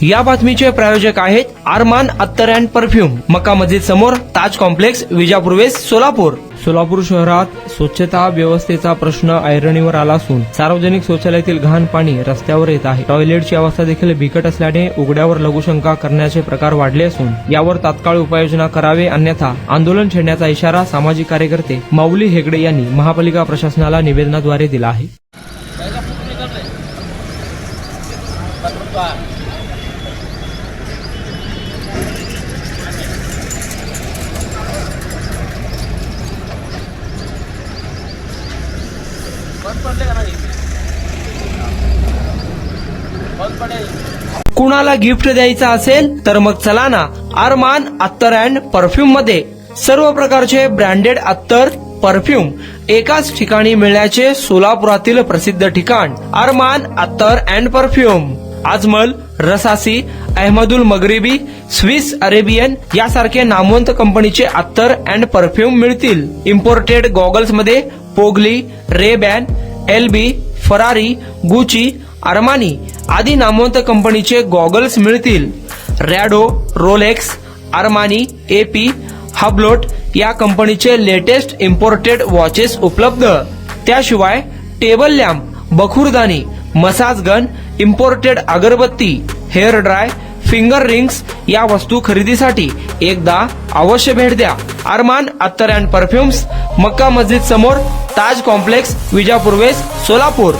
या बातमीचे प्रायोजक आहेत अरमान अत्तर अँड परफ्यूम, मक्का मस्जिद समोर, ताज कॉम्प्लेक्स, विजापूर वेस्ट, सोलापूर. सोलापूर शहरात स्वच्छता व्यवस्थेचा प्रश्न ऐरणीवर आला असून सार्वजनिक शौचालयातील घाण पाणी रस्त्यावर येत आहे. टॉयलेटची अवस्था देखील बिकट असल्याने उघड्यावर लघुशंका करण्याचे प्रकार वाढले असून यावर तात्काळ उपाययोजना करावे, अन्यथा आंदोलन छेडण्याचा इशारा सामाजिक कार्यकर्ते माऊली हेगडे यांनी महापालिका प्रशासनाला निवेदनाद्वारे दिला आहे. कुणाला गिफ्ट द्यायचं असेल तर मग चला ना अरमान अत्तर अँड परफ्यूम मध्ये. सर्व प्रकारचे ब्रँडेड अत्तर परफ्यूम एकाच ठिकाणी मिळण्याचे सोलापुरातील प्रसिद्ध ठिकाण अरमान अत्तर and perfume. Ajmal, Rasasi, Ahmed al Maghribi, Swiss Arabian यासारखे नामवंत कंपनीचे अत्तर अँड परफ्यूम मिळतील. इम्पोर्टेड गॉगल्स मध्ये पोगली, रेबॅन, एलबी, फरारी, गुची, अरमानी आदी नामवंत कंपनीचे गॉगल्स मिळतील. Rado, Rolex, Armani, AP, Hublot या कंपनीचे लेटेस्ट इम्पोर्टेड वॉचेस उपलब्ध. त्याशिवाय टेबल लॅम्प, बखुरदानी, मसाज गन, इम्पोर्टेड अगरबत्ती, हेअर ड्राय, फिंगर रिंग्स या वस्तू खरेदीसाठी एकदा अवश्य भेट द्या. अरमान अत्तर अँड परफ्यूम्स, मक्का मस्जिद समोर, ताज कॉम्प्लेक्स, विजापूर वेस्ट, सोलापूर.